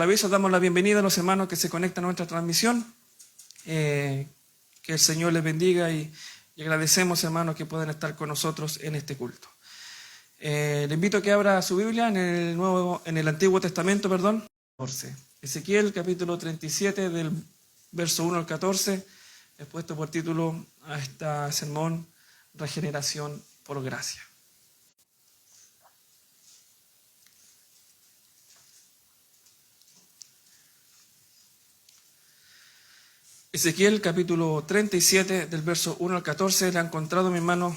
Por aviso, damos la bienvenida a los hermanos que se conectan a nuestra transmisión. Que el Señor les bendiga y agradecemos, hermanos, que puedan estar con nosotros en este culto. Le invito a que abra su Biblia en el Antiguo Testamento, 14. Ezequiel, capítulo 37, del verso 1 al 14. He puesto por título a este sermón, Regeneración por Gracia. Ezequiel capítulo 37 del verso 1 al 14, ¿la ha encontrado, mi hermano?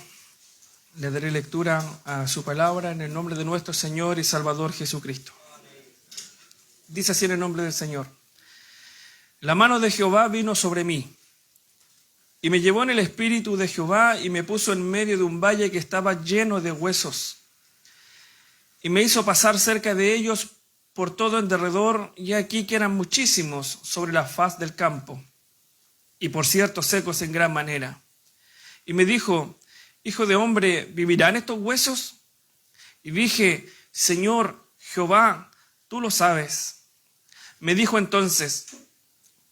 Le daré lectura a su palabra en el nombre de nuestro Señor y Salvador Jesucristo. Dice así en el nombre del Señor: La mano de Jehová vino sobre mí, y me llevó en el espíritu de Jehová, y me puso en medio de un valle que estaba lleno de huesos, y me hizo pasar cerca de ellos por todo en derredor, y aquí que eran muchísimos sobre la faz del campo, y por cierto secos en gran manera. Y me dijo: Hijo de hombre, ¿vivirán estos huesos? Y dije: Señor Jehová, tú lo sabes. Me dijo entonces: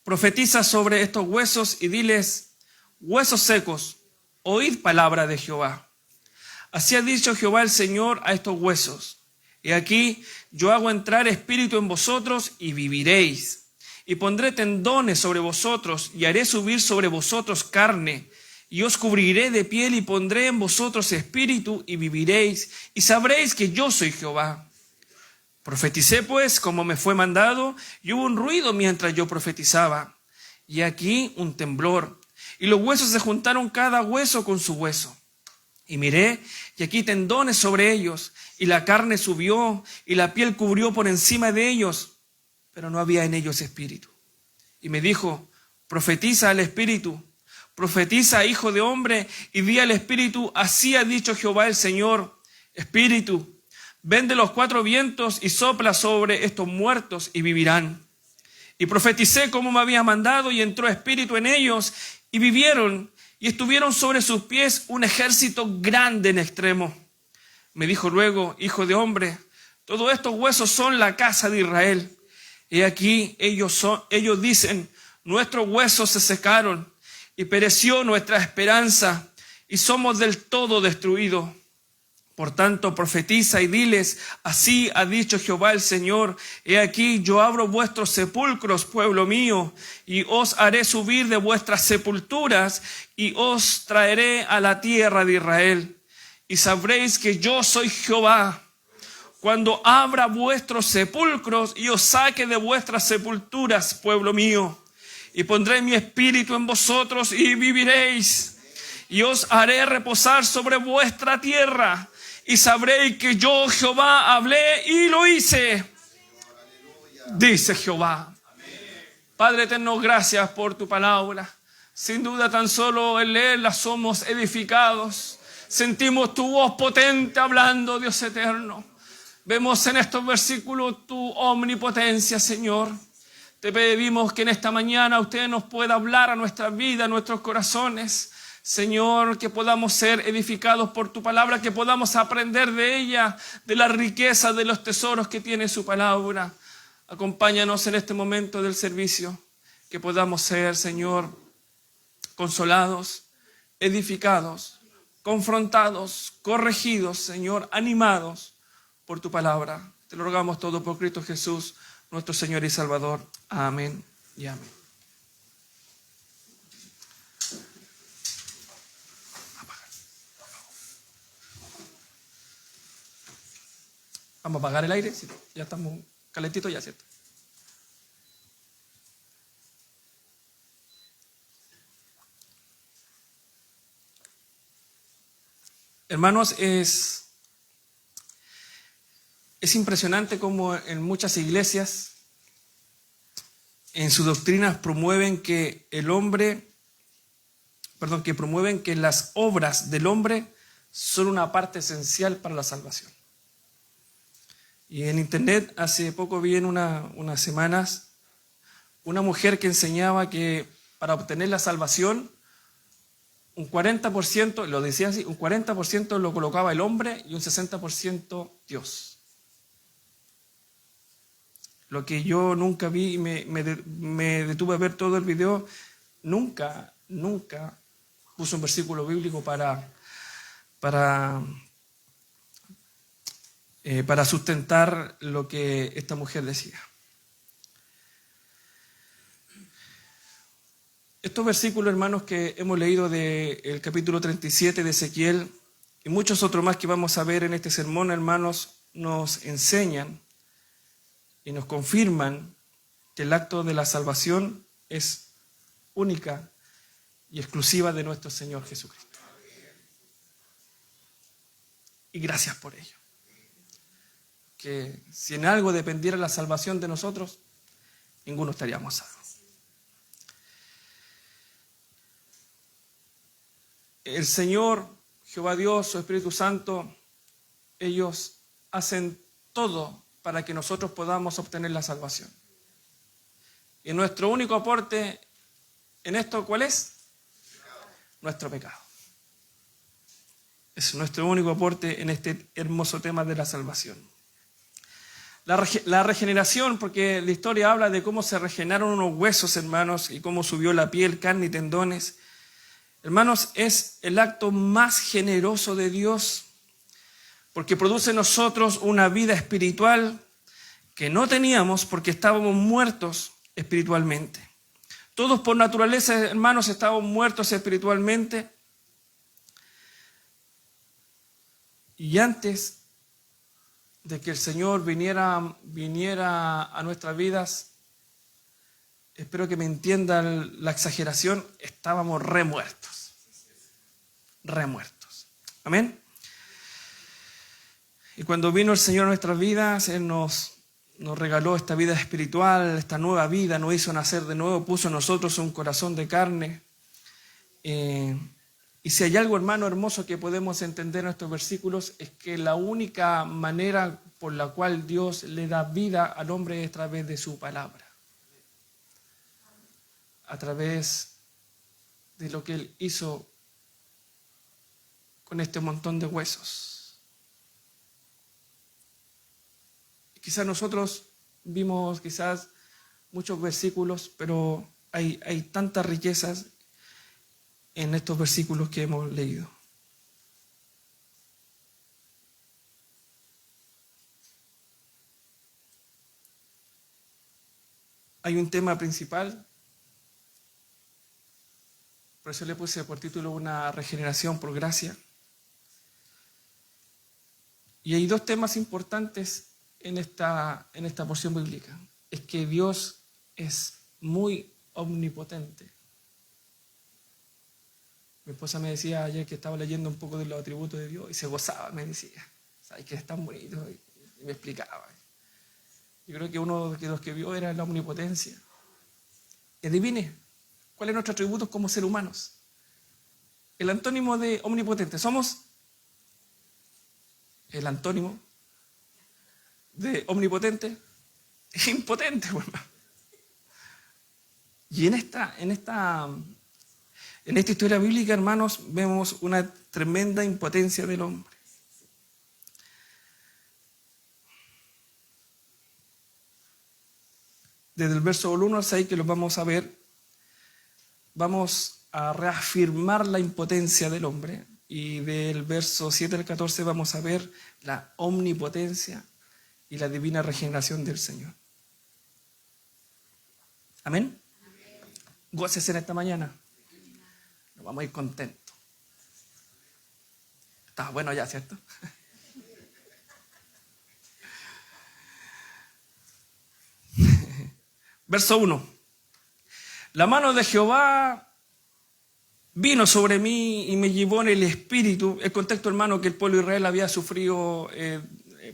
Profetiza sobre estos huesos y diles: Huesos secos, oíd palabra de Jehová. Así ha dicho Jehová el Señor a estos huesos: He aquí, yo hago entrar espíritu en vosotros y viviréis. Y pondré tendones sobre vosotros, y haré subir sobre vosotros carne, y os cubriré de piel, y pondré en vosotros espíritu, y viviréis, y sabréis que yo soy Jehová. Profeticé pues como me fue mandado, y hubo un ruido mientras yo profetizaba, y aquí un temblor, y los huesos se juntaron cada hueso con su hueso. Y miré, y aquí tendones sobre ellos, y la carne subió, y la piel cubrió por encima de ellos, pero no había en ellos espíritu. Y me dijo: Profetiza al espíritu, profetiza, hijo de hombre, y di al espíritu: Así ha dicho Jehová el Señor, Espíritu, ven de los cuatro vientos y sopla sobre estos muertos y vivirán. Y profeticé como me había mandado, y entró espíritu en ellos, y vivieron, y estuvieron sobre sus pies un ejército grande en extremo. Me dijo luego: Hijo de hombre, todos estos huesos son la casa de Israel. He aquí, ellos dicen: Nuestros huesos se secaron, y pereció nuestra esperanza, y somos del todo destruidos. Por tanto, profetiza y diles: Así ha dicho Jehová el Señor: He aquí, yo abro vuestros sepulcros, pueblo mío, y os haré subir de vuestras sepulturas, y os traeré a la tierra de Israel. Y sabréis que yo soy Jehová, cuando abra vuestros sepulcros y os saque de vuestras sepulturas, pueblo mío. Y pondré mi espíritu en vosotros y viviréis. Y os haré reposar sobre vuestra tierra. Y sabréis que yo, Jehová, hablé y lo hice, dice Jehová. Padre eterno, gracias por tu palabra. Sin duda, tan solo en leerla somos edificados. Sentimos tu voz potente hablando, Dios eterno. Vemos en estos versículos tu omnipotencia, Señor. Te pedimos que en esta mañana usted nos pueda hablar a nuestra vida, a nuestros corazones. Señor, que podamos ser edificados por tu palabra, que podamos aprender de ella, de la riqueza, de los tesoros que tiene su palabra. Acompáñanos en este momento del servicio, que podamos ser, Señor, consolados, edificados, confrontados, corregidos, Señor, animados por tu palabra. Te lo rogamos todo por Cristo Jesús, nuestro Señor y Salvador. Amén y amén. Vamos a apagar el aire. Sí, ya estamos calentitos ya, ¿cierto? Hermanos, es impresionante cómo en muchas iglesias, en sus doctrinas, promueven que que las obras del hombre son una parte esencial para la salvación. Y en internet hace poco vi en unas semanas una mujer que enseñaba que para obtener la salvación, un 40%, lo decía así, un 40% lo colocaba el hombre y un 60% Dios. lo que yo nunca vi y me detuve a ver todo el video, nunca puso un versículo bíblico para sustentar lo que esta mujer decía. Estos versículos, hermanos, que hemos leído del capítulo 37 de Ezequiel y muchos otros más que vamos a ver en este sermón, hermanos, nos enseñan y nos confirman que el acto de la salvación es única y exclusiva de nuestro Señor Jesucristo. Y gracias por ello. Que si en algo dependiera la salvación de nosotros, ninguno estaríamos salvos. El Señor, Jehová Dios, su Espíritu Santo, ellos hacen todo para que nosotros podamos obtener la salvación. Y nuestro único aporte en esto, ¿cuál es? Nuestro pecado. Es nuestro único aporte en este hermoso tema de la salvación. La regeneración, porque la historia habla de cómo se regeneraron unos huesos, hermanos, y cómo subió la piel, carne y tendones. Hermanos, es el acto más generoso de Dios, porque produce en nosotros una vida espiritual que no teníamos porque estábamos muertos espiritualmente. Todos por naturaleza, hermanos, estábamos muertos espiritualmente. Y antes de que el Señor viniera a nuestras vidas, espero que me entiendan la exageración, estábamos remuertos. Amén. Y cuando vino el Señor a nuestras vidas, Él nos regaló esta vida espiritual, esta nueva vida, nos hizo nacer de nuevo, puso en nosotros un corazón de carne. Y si hay algo, hermano, hermoso que podemos entender en estos versículos, es que la única manera por la cual Dios le da vida al hombre es a través de su palabra. A través de lo que Él hizo con este montón de huesos. Quizás nosotros vimos muchos versículos, pero hay tantas riquezas en estos versículos que hemos leído. Hay un tema principal, por eso le puse por título una regeneración por gracia. Y hay dos temas importantes en esta porción bíblica. Es que Dios es muy omnipotente. Mi esposa me decía ayer que estaba leyendo un poco de los atributos de Dios y se gozaba, me decía. ¿Sabes que es tan bonito? Y me explicaba. Yo creo que uno de los que vio era la omnipotencia. Y adivine, ¿cuál es nuestro atributo como seres humanos? El antónimo de omnipotente. Somos el antónimo de omnipotente, impotente. Bueno. Y en esta historia bíblica, hermanos, vemos una tremenda impotencia del hombre. Desde el verso 1 al 6, que los vamos a ver, vamos a reafirmar la impotencia del hombre. Y del verso 7 al 14 vamos a ver la omnipotencia y la divina regeneración del Señor. ¿Amén? Gócese en esta mañana. Nos vamos a ir contentos. Está bueno ya, ¿cierto? Verso 1. La mano de Jehová vino sobre mí y me llevó en el espíritu. El contexto, hermano, que el pueblo de Israel había sufrido,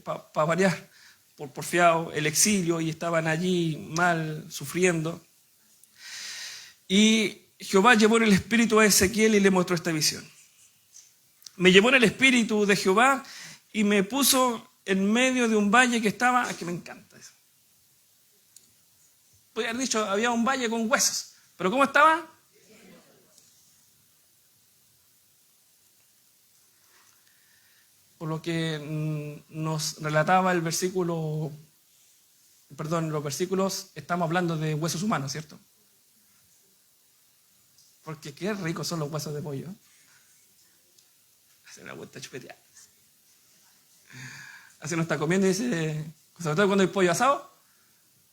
para variar, por porfiado, el exilio, y estaban allí mal, sufriendo. Y Jehová llevó en el espíritu a Ezequiel y le mostró esta visión. Me llevó en el espíritu de Jehová y me puso en medio de un valle que estaba, que me encanta eso. Podría haber dicho, había un valle con huesos, pero ¿cómo estaba? Por lo que nos relataba el versículo perdón, los versículos estamos hablando de huesos humanos, ¿cierto? Porque qué ricos son los huesos de pollo. Hace una vuelta chupeteada. Así uno está comiendo y dice, sobre todo cuando hay pollo asado,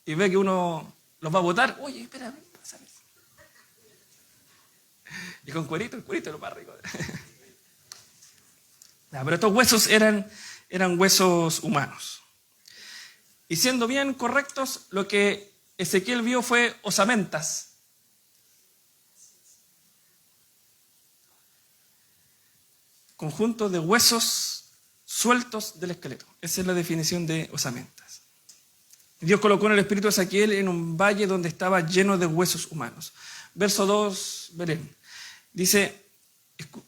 y ve que uno los va a botar. Oye, espérame, pásame. Y con cuerito, el cuerito es lo más rico. Pero estos huesos eran huesos humanos. Y siendo bien correctos, lo que Ezequiel vio fue osamentas. Conjunto de huesos sueltos del esqueleto. Esa es la definición de osamentas. Dios colocó en el espíritu de Ezequiel en un valle donde estaba lleno de huesos humanos. Verso 2, Belén. Dice,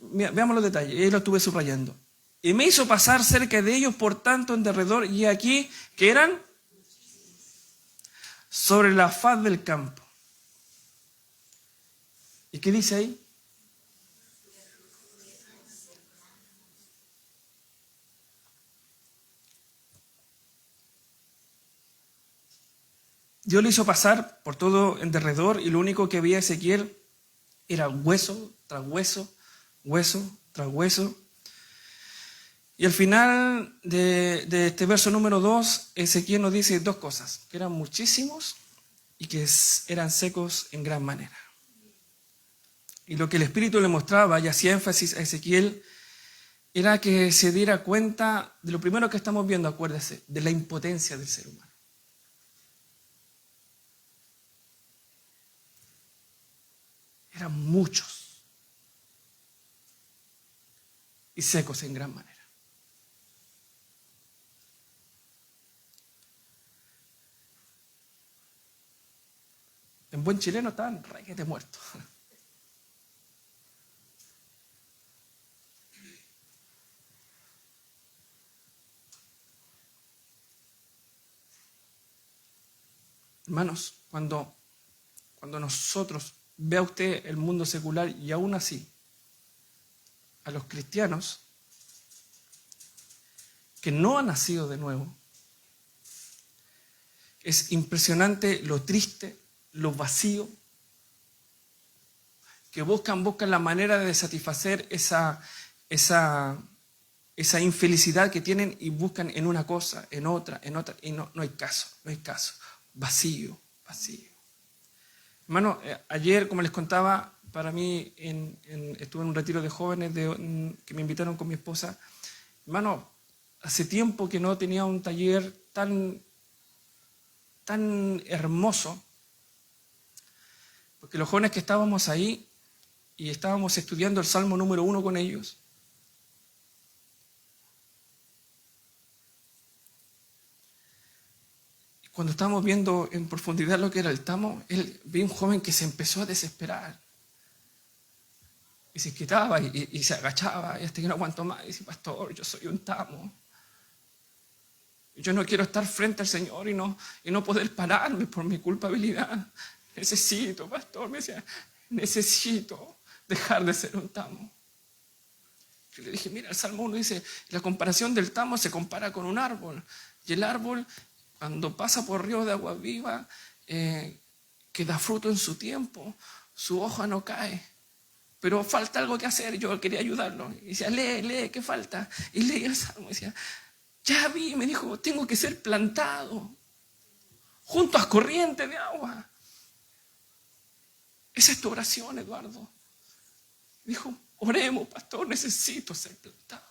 veamos los detalles, yo lo estuve subrayando. Y me hizo pasar cerca de ellos por tanto en derredor, y aquí, que eran sobre la faz del campo. ¿Y qué dice ahí? Dios le hizo pasar por todo en derredor, y lo único que veía Ezequiel era hueso tras hueso, hueso tras hueso. Y al final de este verso número 2, Ezequiel nos dice dos cosas, que eran muchísimos y que eran secos en gran manera. Y lo que el Espíritu le mostraba y hacía énfasis a Ezequiel era que se diera cuenta de lo primero que estamos viendo, acuérdese, de la impotencia del ser humano. Eran muchos y secos en gran manera. En buen chileno estaban requete muertos. Hermanos, cuando nosotros, vea usted el mundo secular y aún así, a los cristianos que no han nacido de nuevo, es impresionante lo triste, lo vacío, que buscan la manera de satisfacer esa infelicidad que tienen y buscan en una cosa, en otra, y no hay caso. Vacío. Hermano, ayer, como les contaba, para mí estuve en un retiro de jóvenes que me invitaron con mi esposa. Hermano, hace tiempo que no tenía un taller tan hermoso, porque los jóvenes que estábamos ahí y estábamos estudiando el Salmo número 1 con ellos, cuando estábamos viendo en profundidad lo que era el tamo, vi un joven que se empezó a desesperar. Y se quitaba y se agachaba, y hasta que no aguantó más. Y dice, pastor, yo soy un tamo. Yo no quiero estar frente al Señor y no poder pararme por mi culpabilidad. Necesito, pastor, me decía, necesito dejar de ser un tamo. Yo le dije, mira, el Salmo 1 dice, la comparación del tamo se compara con un árbol. Y el árbol, cuando pasa por río de agua viva, que da fruto en su tiempo, su hoja no cae. Pero falta algo que hacer. Yo quería ayudarlo. Y decía, lee, ¿qué falta? Y leía el Salmo y decía, ya vi, me dijo, tengo que ser plantado junto a corrientes de agua. Esa es tu oración, Eduardo. Dijo, oremos, pastor, necesito ser plantado.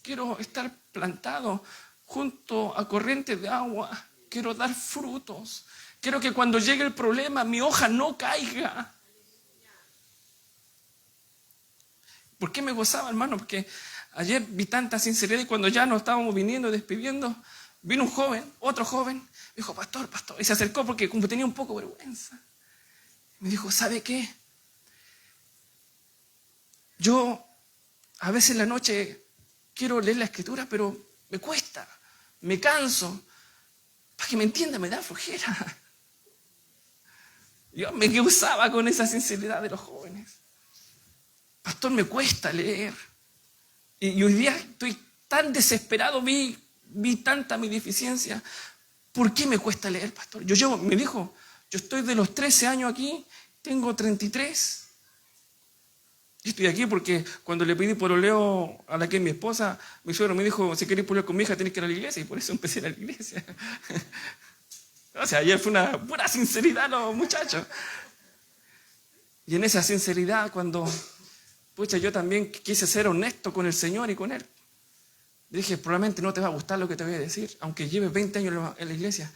Quiero estar plantado junto a corrientes de agua. Quiero dar frutos. Quiero que cuando llegue el problema mi hoja no caiga. ¿Por qué me gozaba, hermano? Porque ayer vi tanta sinceridad y cuando ya nos estábamos viniendo, despidiendo, vino un joven, otro joven, me dijo, pastor, y se acercó porque como tenía un poco de vergüenza. Me dijo, ¿sabe qué? Yo a veces en la noche quiero leer la escritura, pero me cuesta, me canso. Para que me entienda, me da flojera. Yo me gozaba con esa sinceridad de los jóvenes. Pastor, me cuesta leer. Y hoy día estoy tan desesperado, vi tanta mi deficiencia. ¿Por qué me cuesta leer, pastor? Me dijo, yo estoy de los 13 años aquí, tengo 33. Y estoy aquí porque cuando le pedí pololeo a la que es mi esposa, mi suegro me dijo, si querés pololear con mi hija, tenés que ir a la iglesia. Y por eso empecé a ir a la iglesia. O sea, ayer fue una pura sinceridad los muchachos. Y en esa sinceridad, cuando, pucha, yo también quise ser honesto con el Señor y con Él. Dije, probablemente no te va a gustar lo que te voy a decir, aunque lleves 20 años en la iglesia.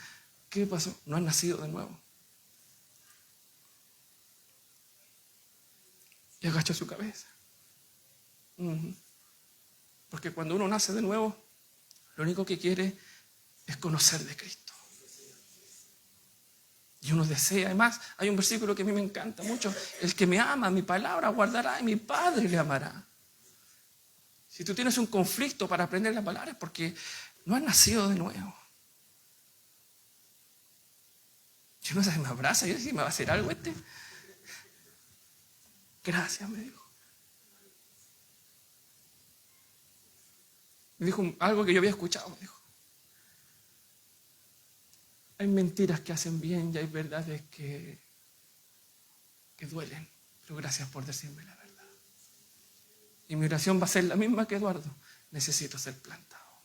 ¿Qué pasó? No has nacido de nuevo. Y agachó su cabeza. Porque cuando uno nace de nuevo, lo único que quiere es conocer de Cristo. Y uno desea, además, hay un versículo que a mí me encanta mucho. El que me ama, mi palabra guardará y mi Padre le amará. Si tú tienes un conflicto para aprender la palabra es porque no has nacido de nuevo. Yo no sé, me abraza, yo decía, ¿me va a hacer algo este? Gracias, me dijo. Me dijo algo que yo había escuchado, me dijo. Hay mentiras que hacen bien y hay verdades que duelen. Pero gracias por decirme la verdad. Y mi oración va a ser la misma que Eduardo. Necesito ser plantado.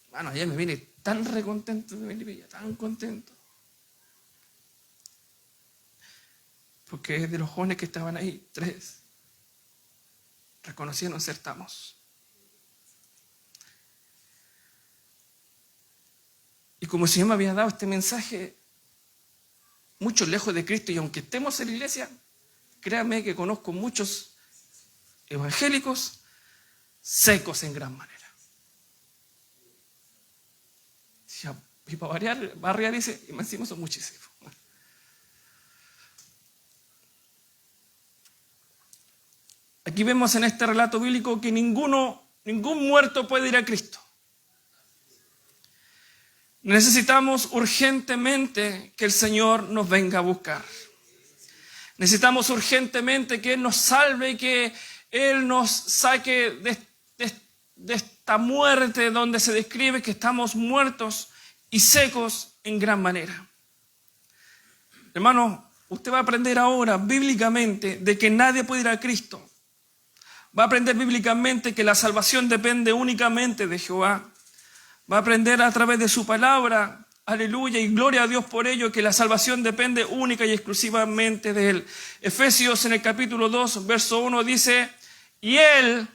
Bueno, ayer me vine tan recontento de Melipilla, tan contento. Porque de los jóvenes que estaban ahí, 3 reconocieron ser Tamos. Y como el Señor me había dado este mensaje, mucho lejos de Cristo, y aunque estemos en la iglesia, créanme que conozco muchos evangélicos secos en gran manera. Y para variar, Barria dice, y me encima son muchísimos. Aquí vemos en este relato bíblico que ningún muerto puede ir a Cristo. Necesitamos urgentemente que el Señor nos venga a buscar. Necesitamos urgentemente que Él nos salve y que Él nos saque de esta muerte donde se describe que estamos muertos y secos en gran manera. Hermano, usted va a aprender ahora bíblicamente de que nadie puede ir a Cristo. Va a aprender bíblicamente que la salvación depende únicamente de Jehová. Va a aprender a través de su palabra, aleluya, y gloria a Dios por ello, que la salvación depende única y exclusivamente de Él. Efesios en el capítulo 2, verso 1 dice, y Él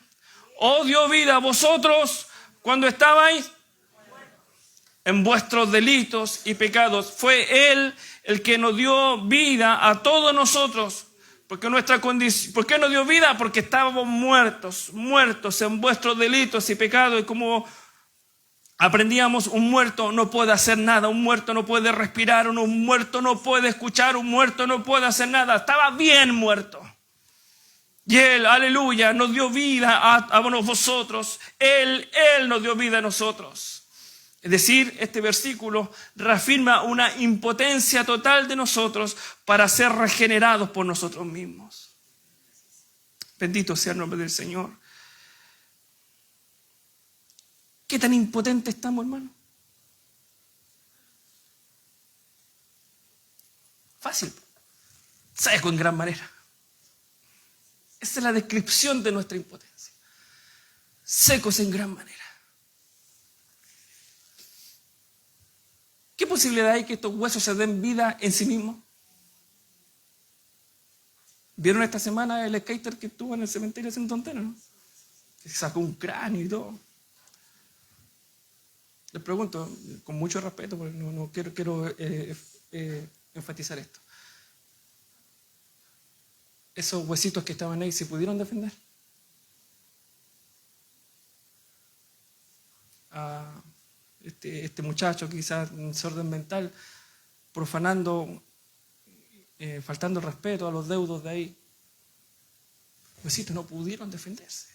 os dio vida a vosotros cuando estabais en vuestros delitos y pecados. Fue Él el que nos dio vida a todos nosotros. Porque nuestra condición, ¿por qué nos dio vida? Porque estábamos muertos en vuestros delitos y pecados. Y como aprendíamos, un muerto no puede hacer nada, un muerto no puede respirar, un muerto no puede escuchar, un muerto no puede hacer nada. Estaba bien muerto. Y Él, aleluya, nos dio vida a vosotros. Él nos dio vida a nosotros. Es decir, este versículo reafirma una impotencia total de nosotros para ser regenerados por nosotros mismos. Bendito sea el nombre del Señor. ¿Qué tan impotentes estamos, hermano? Fácil. Seco en gran manera. Esa es la descripción de nuestra impotencia. Secos en gran manera. ¿Qué posibilidad hay que estos huesos se den vida en sí mismos? ¿Vieron esta semana el skater que estuvo en el cementerio de Centontero, no? Que sacó un cráneo y todo. Les pregunto, con mucho respeto, porque no quiero enfatizar esto. ¿Esos huesitos que estaban ahí se pudieron defender? Este muchacho, quizás un desorden mental, profanando, faltando el respeto a los deudos de ahí. Los huesitos no pudieron defenderse.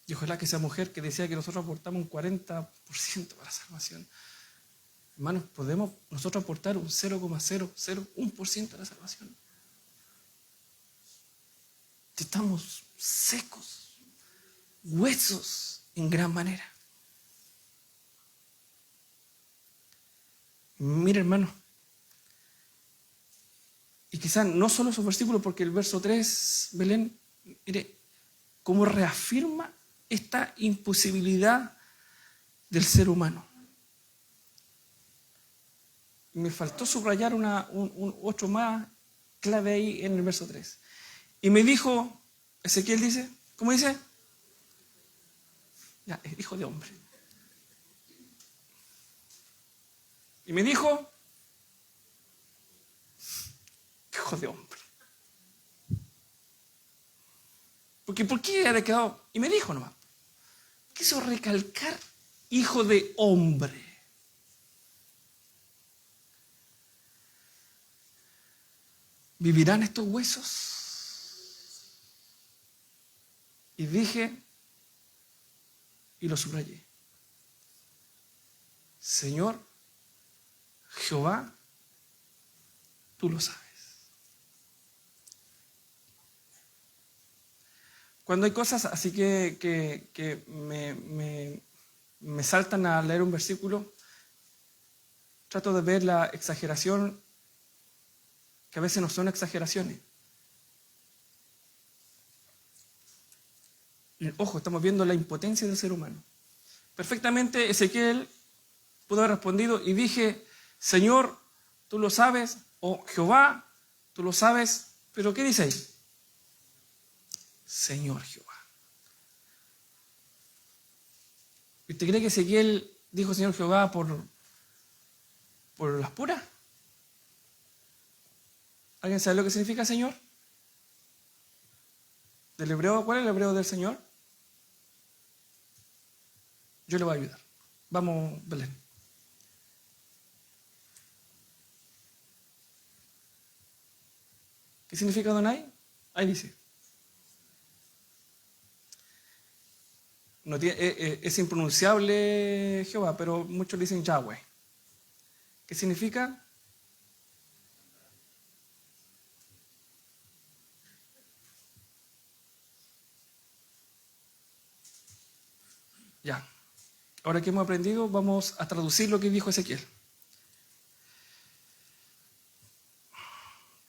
Y ojalá que esa mujer que decía que nosotros aportamos un 40% para la salvación. Hermanos, ¿podemos nosotros aportar un 0,001% a la salvación? Estamos secos, huesos en gran manera. Mira, hermano, y quizás no solo esos versículos, porque el verso 3, Belén, mire, cómo reafirma esta imposibilidad del ser humano. Me faltó subrayar otro más clave ahí en el verso 3. Y me dijo, Ezequiel dice, ¿cómo dice? Ya, es hijo de hombre. Y me dijo, hijo de hombre. Porque ¿por qué había quedado? Y me dijo nomás. Quiso recalcar hijo de hombre. ¿Vivirán estos huesos? Y dije, y lo subrayé, Señor Jehová, tú lo sabes. Cuando hay cosas así que me saltan a leer un versículo, trato de ver la exageración, que a veces no son exageraciones. Y, ojo, estamos viendo la impotencia del ser humano. Perfectamente Ezequiel pudo haber respondido y dije, Señor, tú lo sabes, o Jehová, tú lo sabes, pero ¿qué dice ahí? Señor Jehová. ¿Y usted cree que Ezequiel dijo Señor Jehová por las puras? ¿Alguien sabe lo que significa Señor? ¿Del hebreo? ¿Cuál es el hebreo del Señor? Yo le voy a ayudar. Vamos, Belén. ¿Qué significa Adonai? Ahí dice. No tiene, es impronunciable Jehová, pero muchos dicen Yahweh. ¿Qué significa? Ya. Ahora que hemos aprendido, vamos a traducir lo que dijo Ezequiel.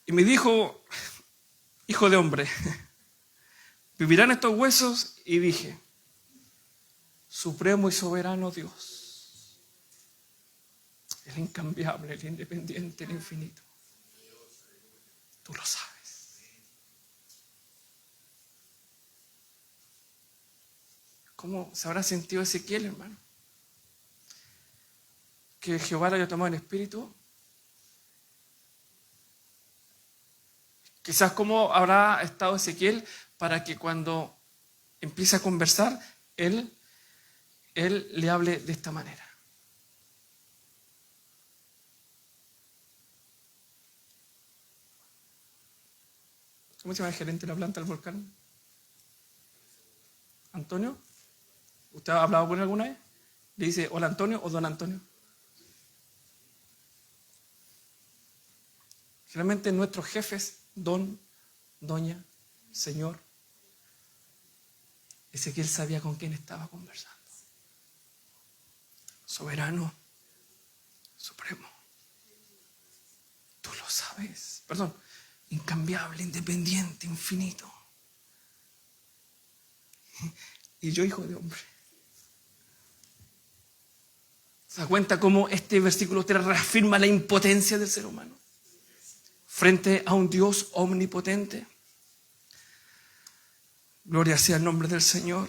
Y me dijo, hijo de hombre, ¿vivirán estos huesos? Y dije, supremo y soberano Dios, el incambiable, el independiente, el infinito. Tú lo sabes. ¿Cómo se habrá sentido Ezequiel, hermano? Que Jehová lo haya tomado en espíritu. Quizás cómo habrá estado Ezequiel para que cuando empiece a conversar, él le hable de esta manera. ¿Cómo se llama el gerente de la planta del volcán? ¿Antonio? ¿Usted ha hablado con él alguna vez? ¿Le dice hola Antonio o don Antonio? Generalmente nuestros jefes, don, doña, señor. Ezequiel sabía con quién estaba conversando. Soberano, supremo. Tú lo sabes. Perdón, incambiable, independiente, infinito. Y yo, hijo de hombre. ¿Se da cuenta cómo este versículo 3 reafirma la impotencia del ser humano frente a un Dios omnipotente? Gloria sea el nombre del Señor.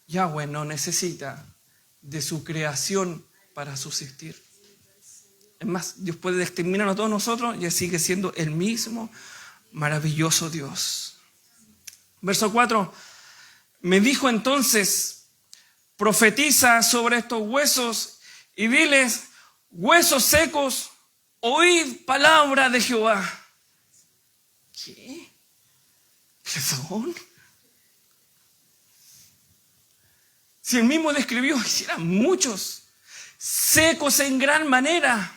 Yahweh no necesita de su creación para subsistir. Es más, Dios puede exterminar a todos nosotros y sigue siendo el mismo maravilloso Dios. Verso 4. Me dijo entonces, profetiza sobre estos huesos y diles, huesos secos, oíd palabra de Jehová. ¿Qué? ¿Perdón? Si él mismo describió, eran muchos, secos en gran manera.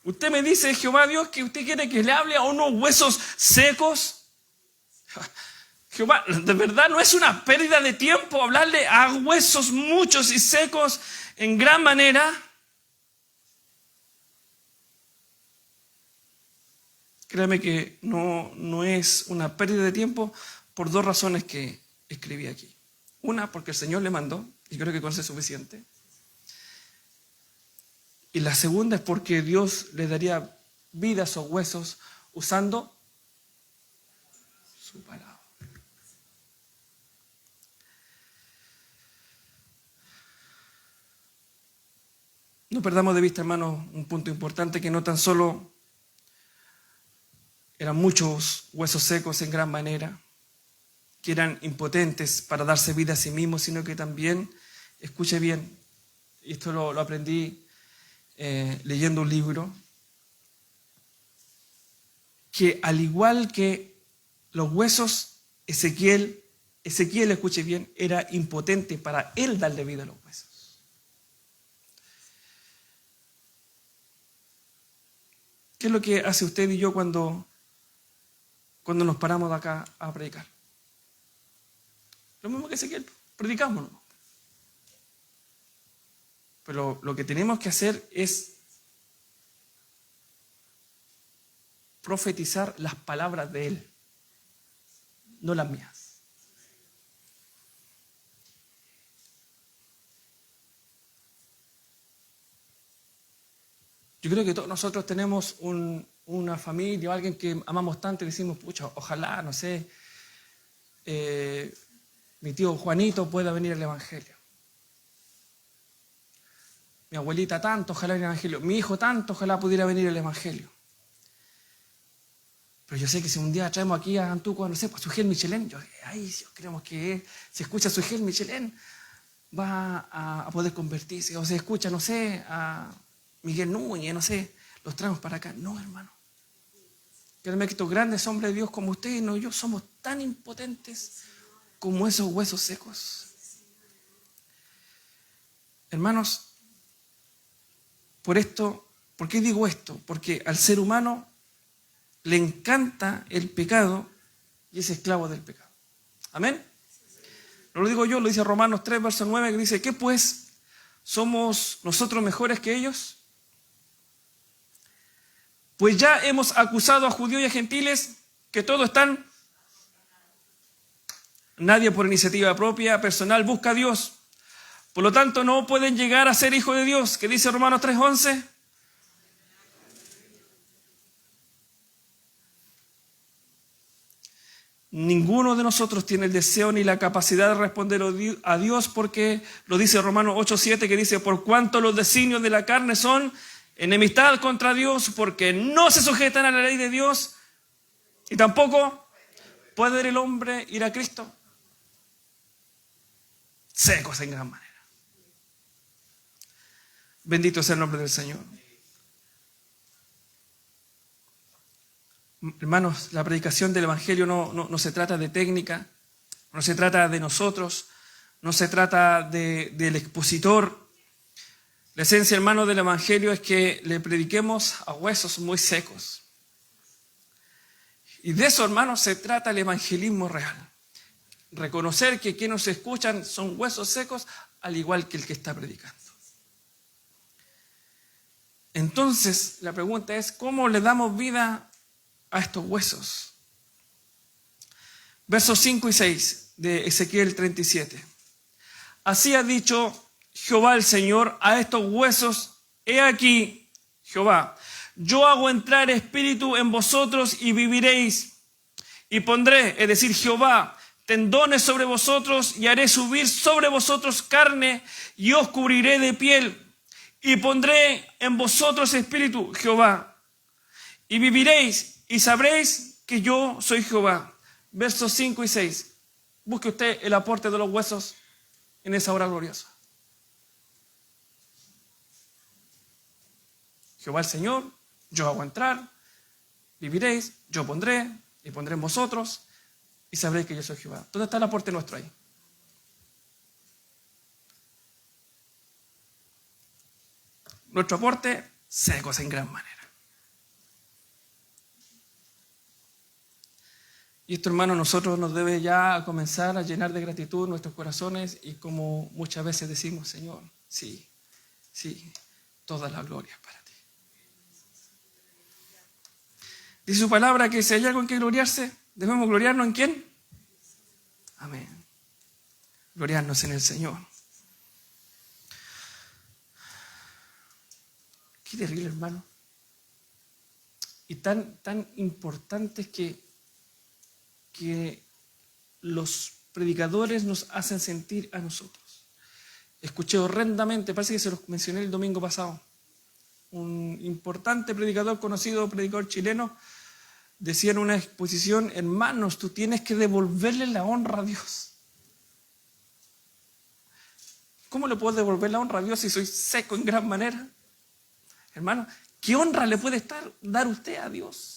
Usted me dice, Jehová Dios, que usted quiere que le hable a unos huesos secos. Jehová, de verdad no es una pérdida de tiempo hablarle a huesos muchos y secos en gran manera. Créame que no es una pérdida de tiempo por dos razones que escribí aquí. Una, porque el Señor le mandó, y creo que con eso es suficiente. Y la segunda es porque Dios le daría vida a esos huesos usando su palabra. No perdamos de vista, hermanos, un punto importante, que no tan solo eran muchos huesos secos en gran manera, que eran impotentes para darse vida a sí mismos, sino que también, escuche bien, y esto lo aprendí leyendo un libro, que al igual que los huesos, Ezequiel, escuche bien, era impotente para él darle vida a los huesos. ¿Qué es lo que hace usted y yo cuando nos paramos de acá a predicar? Lo mismo que Ezequiel, predicamos. Pero lo que tenemos que hacer es profetizar las palabras de Él, no las mías. Yo creo que todos nosotros tenemos una familia o alguien que amamos tanto y decimos, pucha, ojalá, no sé, mi tío Juanito pueda venir al Evangelio. Mi abuelita tanto, ojalá venir al Evangelio. Mi hijo tanto, ojalá pudiera venir al Evangelio. Pero yo sé que si un día traemos aquí a Antuco, no sé, pues Sugel Michelén, creemos que si escucha Sugel Michelén va a poder convertirse. O se escucha, no sé, a Miguel Núñez, no sé, los traemos para acá. No, hermano. Créanme que estos grandes hombres de Dios como ustedes, no yo, somos tan impotentes como esos huesos secos. Hermanos, ¿por qué digo esto? Porque al ser humano le encanta el pecado y es esclavo del pecado. ¿Amén? No lo digo yo, lo dice Romanos 3, verso 9, que dice, ¿qué pues? ¿Somos nosotros mejores que ellos? Pues ya hemos acusado a judíos y a gentiles que todos están. Nadie por iniciativa propia, personal, busca a Dios. Por lo tanto, no pueden llegar a ser hijos de Dios. ¿Qué dice Romanos 3:11? Ninguno de nosotros tiene el deseo ni la capacidad de responder a Dios, porque lo dice Romanos 8:7, que dice, por cuanto los designios de la carne son enemistad contra Dios, porque no se sujetan a la ley de Dios, y tampoco puede el hombre ir a Cristo. Secos en gran manera. Bendito sea el nombre del Señor. Hermanos, la predicación del Evangelio no se trata de técnica, no se trata de nosotros, no se trata del expositor. La esencia, hermano, del Evangelio es que le prediquemos a huesos muy secos. Y de eso, hermanos, se trata el evangelismo real. Reconocer que quienes nos escuchan son huesos secos, al igual que el que está predicando. Entonces, la pregunta es, ¿cómo le damos vida a estos huesos? Versos 5 y 6 de Ezequiel 37. Así ha dicho Jehová el Señor a estos huesos, he aquí, Jehová, yo hago entrar espíritu en vosotros y viviréis, y pondré, es decir, Jehová, tendones sobre vosotros y haré subir sobre vosotros carne y os cubriré de piel, y pondré en vosotros espíritu, Jehová, y viviréis y sabréis que yo soy Jehová. Versos 5 y 6. Busque usted el aporte de los huesos en esa hora gloriosa. Jehová el Señor, yo hago entrar, viviréis, yo pondré, y pondré en vosotros, y sabréis que yo soy Jehová. ¿Dónde está el aporte nuestro ahí? Nuestro aporte, secos en gran manera. Y esto, hermano, a nosotros nos debe ya comenzar a llenar de gratitud nuestros corazones y como muchas veces decimos, Señor, sí, toda la gloria es para ti. Dice su palabra que si hay algo en que gloriarse, debemos gloriarnos ¿en quién? Amén. Gloriarnos en el Señor. Qué terrible, hermano. Y tan importante es que los predicadores nos hacen sentir a nosotros. Escuché horrendamente, parece que se los mencioné el domingo pasado, un importante predicador, conocido predicador chileno, decía en una exposición, hermanos, tú tienes que devolverle la honra a Dios. ¿Cómo le puedo devolver la honra a Dios si soy seco en gran manera? Hermano, ¿qué honra le puede dar usted a Dios?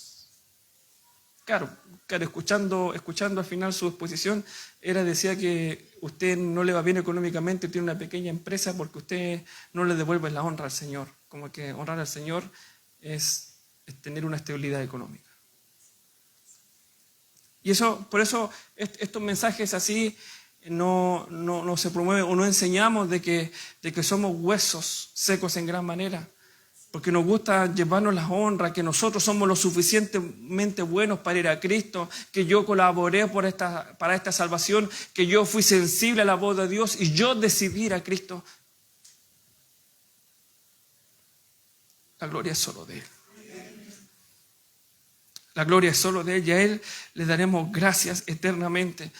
Claro, escuchando al final su exposición, decía que usted no le va bien económicamente, tiene una pequeña empresa porque usted no le devuelve la honra al Señor. Como que honrar al Señor es tener una estabilidad económica. Y por eso estos mensajes así no se promueven o no enseñamos de que somos huesos secos en gran manera. Porque nos gusta llevarnos la honra, que nosotros somos lo suficientemente buenos para ir a Cristo, que yo colaboré para esta salvación, que yo fui sensible a la voz de Dios y yo decidí ir a Cristo. La gloria es solo de Él. La gloria es solo de Él y a Él le daremos gracias eternamente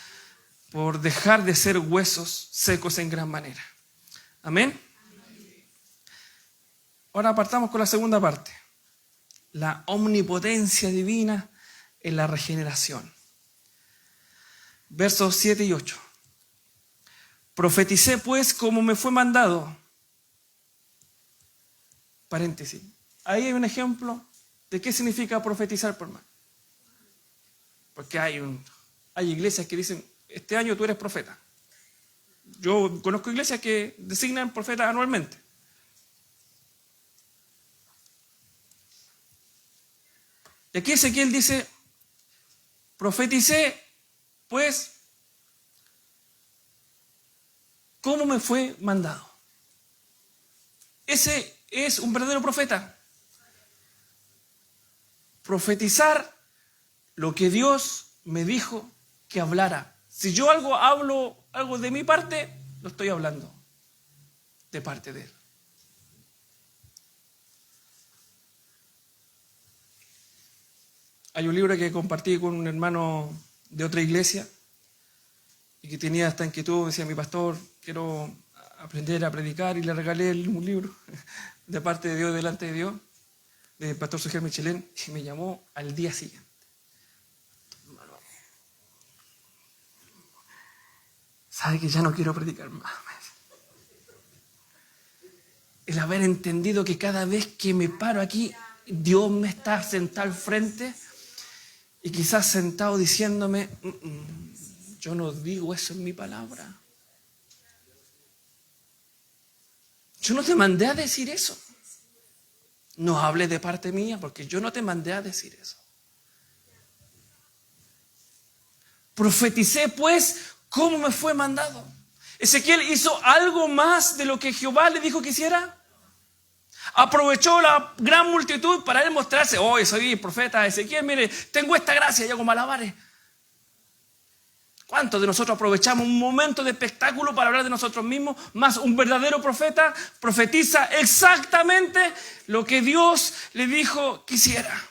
por dejar de ser huesos secos en gran manera. Amén. Ahora partamos con la segunda parte. La omnipotencia divina en la regeneración. Versos 7 y 8. Profeticé pues como me fue mandado. Paréntesis. Ahí hay un ejemplo de qué significa profetizar, por hermano. Porque hay iglesias que dicen, este año tú eres profeta. Yo conozco iglesias que designan profetas anualmente. Y aquí Ezequiel dice, profeticé, pues, ¿cómo me fue mandado? Ese es un verdadero profeta. Profetizar lo que Dios me dijo que hablara. Si yo hablo algo de mi parte, lo estoy hablando de parte de Él. Hay un libro que compartí con un hermano de otra iglesia y que tenía esta inquietud, decía, mi pastor, quiero aprender a predicar, y le regalé un libro de parte de Dios, delante de Dios, del pastor Suger Michelén, y me llamó al día siguiente. ¿Sabe que ya no quiero predicar más? El haber entendido que cada vez que me paro aquí, Dios me está sentado al frente y quizás sentado diciéndome, yo no digo eso en mi palabra. Yo no te mandé a decir eso. No hables de parte mía porque yo no te mandé a decir eso. Profeticé pues cómo me fue mandado. Ezequiel hizo algo más de lo que Jehová le dijo que hiciera. Aprovechó la gran multitud para él mostrarse, soy el profeta Ezequiel, mire, tengo esta gracia, y hago malabares. ¿Cuántos de nosotros aprovechamos un momento de espectáculo para hablar de nosotros mismos? Más un verdadero profeta profetiza exactamente lo que Dios le dijo que hiciera.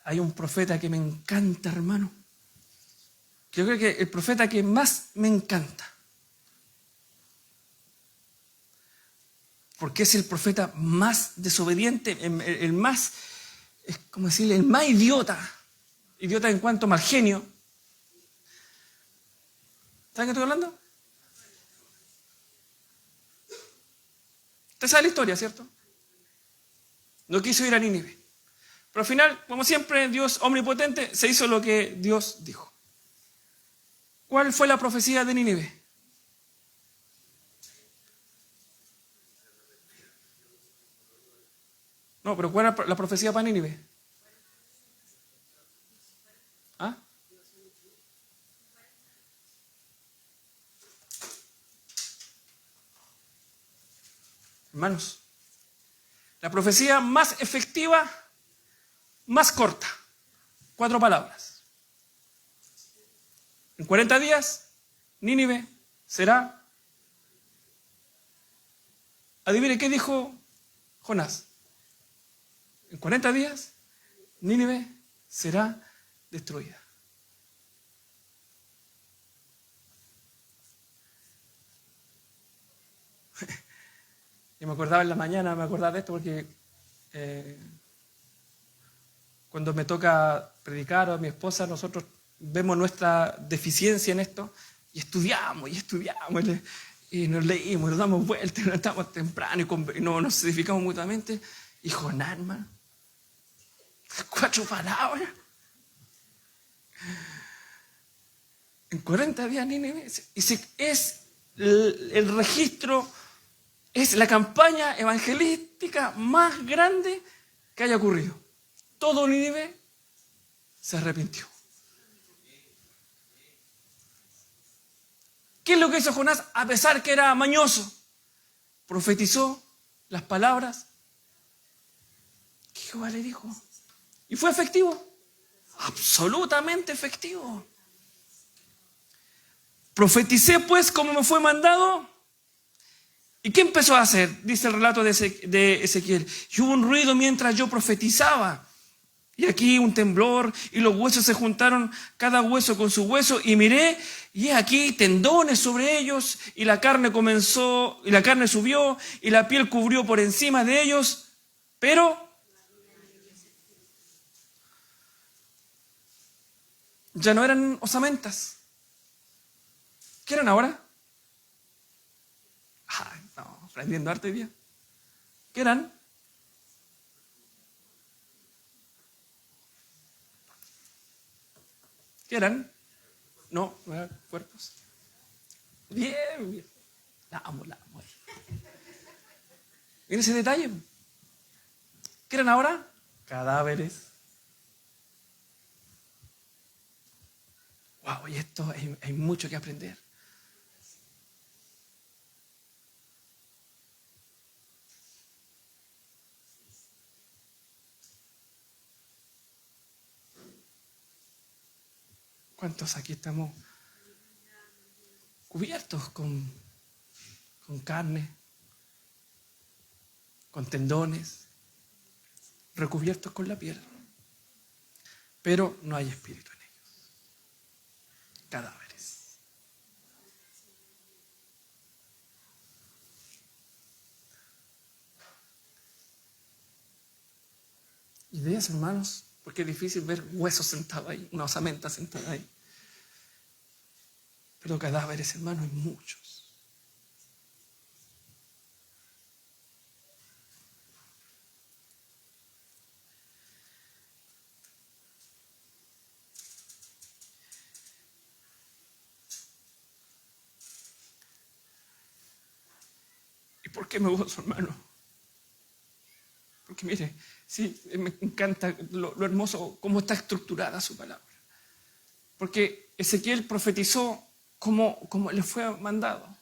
Hay un profeta que me encanta, hermano. Yo creo que el profeta que más me encanta. Porque es el profeta más desobediente, el más, ¿cómo decirle? El más idiota. Idiota en cuanto a mal genio. ¿Saben qué estoy hablando? Usted sabe la historia, ¿cierto? No quiso ir a Nínive. Pero al final, como siempre, Dios omnipotente se hizo lo que Dios dijo. ¿Cuál fue la profecía de Nínive? No, pero ¿cuál era la profecía para Nínive? ¿Ah? Hermanos, la profecía más efectiva, más corta. 4 palabras. En 40 días, Nínive será. Adivine qué dijo Jonás. En 40 días, Nínive será destruida. Yo me acordaba en la mañana, me acordaba de esto porque cuando me toca predicar o a mi esposa, nosotros vemos nuestra deficiencia en esto y estudiamos y nos leímos, nos damos vueltas, nos estamos temprano y nos edificamos mutuamente. Y Jonás, hermano, 4 palabras. En 40 días Nínive es el registro, es la campaña evangelística más grande que haya ocurrido. Todo Nínive se arrepintió. ¿Qué es lo que hizo Jonás? A pesar que era mañoso, profetizó las palabras que Jehová le dijo. Y fue efectivo, absolutamente efectivo. Profeticé pues como me fue mandado. ¿Y qué empezó a hacer? Dice el relato de Ezequiel. Y hubo un ruido mientras yo profetizaba. Y aquí un temblor, y los huesos se juntaron, cada hueso con su hueso, y miré, y aquí tendones sobre ellos, y la carne subió, y la piel cubrió por encima de ellos, pero ya no eran osamentas. ¿Qué eran ahora? No, aprendiendo arte hoy día. ¿Qué eran? ¿Qué eran? No eran cuerpos. Bien. La amo. Miren ese detalle. ¿Qué eran ahora? Cadáveres. Wow, y esto hay mucho que aprender. ¿Cuántos aquí estamos cubiertos con carne, con tendones, recubiertos con la piel? Pero no hay espíritu en ellos. Cadáveres. Ideas, hermanos, porque es difícil ver huesos sentados ahí, una osamenta sentada ahí. Pero cadáveres, hermanos, hay muchos. ¿Y por qué me gozo, hermano? Porque mire, sí, me encanta lo hermoso, cómo está estructurada su palabra. Porque Ezequiel profetizó como le fue mandado.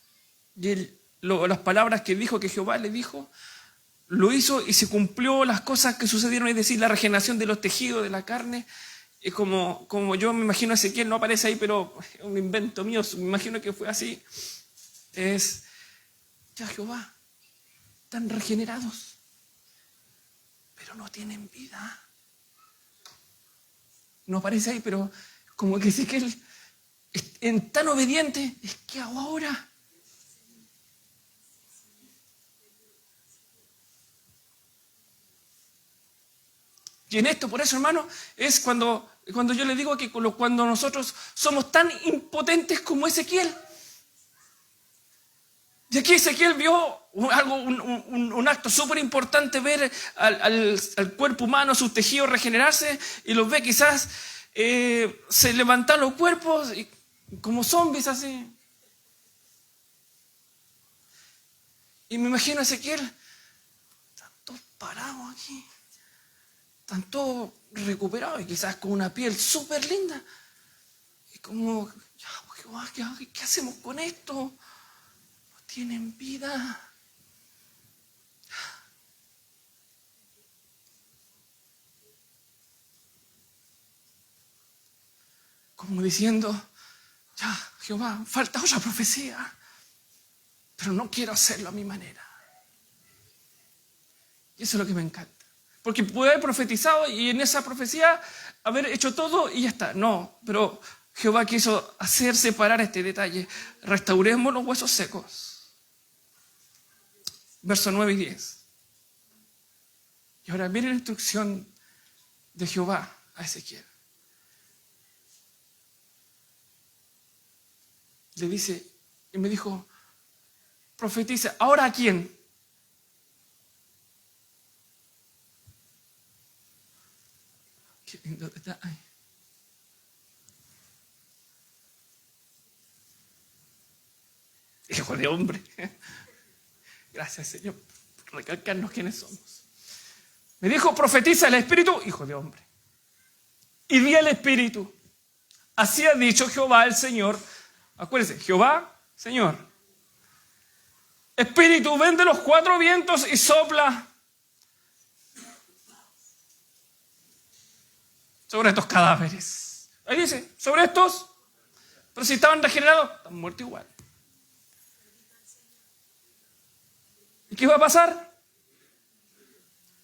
Y las palabras que dijo, que Jehová le dijo, lo hizo y se cumplió las cosas que sucedieron, es decir, la regeneración de los tejidos, de la carne. Es como yo me imagino a Ezequiel, no aparece ahí, pero es un invento mío, me imagino que fue así. Es, ya Jehová, están regenerados, pero no tienen vida. No aparece ahí, pero como que Ezequiel es tan obediente, es que hago ahora. Y en esto, por eso, hermano, es cuando yo le digo que cuando nosotros somos tan impotentes como Ezequiel. Y aquí Ezequiel vio un acto súper importante, ver al cuerpo humano, sus tejidos regenerarse, y los ve quizás se levantan los cuerpos y, como zombies así. Y me imagino a Ezequiel, tantos parados aquí. Están todos recuperados y quizás con una piel súper linda. Y como, ya, Jehová, ¿qué hacemos con esto? No tienen vida. Como diciendo, ya, Jehová, falta otra profecía, pero no quiero hacerlo a mi manera. Y eso es lo que me encanta. Porque puede haber profetizado y en esa profecía haber hecho todo y ya está. No, pero Jehová quiso hacer separar este detalle. Restauremos los huesos secos. Versos 9 y 10. Y ahora miren la instrucción de Jehová a Ezequiel. Le dice, y me dijo, profetiza, ¿ahora a quién? Qué lindo está. Ay. Hijo de hombre. Gracias, Señor, por recalcarnos quiénes somos. Me dijo, profetiza el Espíritu, hijo de hombre. Y di al Espíritu, así ha dicho Jehová el Señor. Acuérdense, Jehová, Señor. Espíritu, ven de los cuatro vientos y sopla sobre estos cadáveres. Ahí dice, sobre estos, pero si estaban regenerados, están muertos igual. ¿Y qué va a pasar?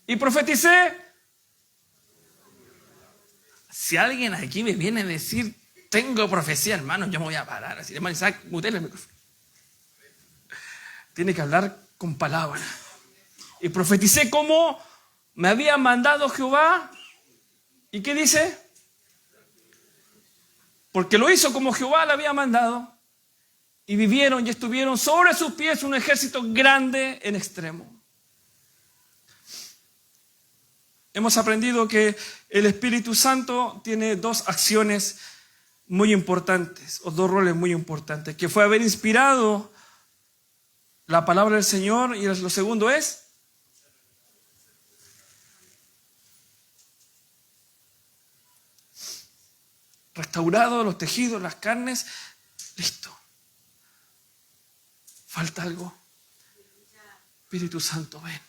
Y profeticé. Si alguien aquí me viene a decir, tengo profecía, hermano, yo me voy a parar. Así, hermano Isaac, mutele el micrófono. Tiene que hablar con palabras. Y profeticé como me había mandado Jehová. ¿Y qué dice? Porque lo hizo como Jehová le había mandado. Y vivieron y estuvieron sobre sus pies un ejército grande en extremo. Hemos aprendido que el Espíritu Santo tiene dos acciones muy importantes, o dos roles muy importantes, que fue haber inspirado la palabra del Señor, y lo segundo es restaurado los tejidos, las carnes, listo. Falta algo. Espíritu Santo, ven.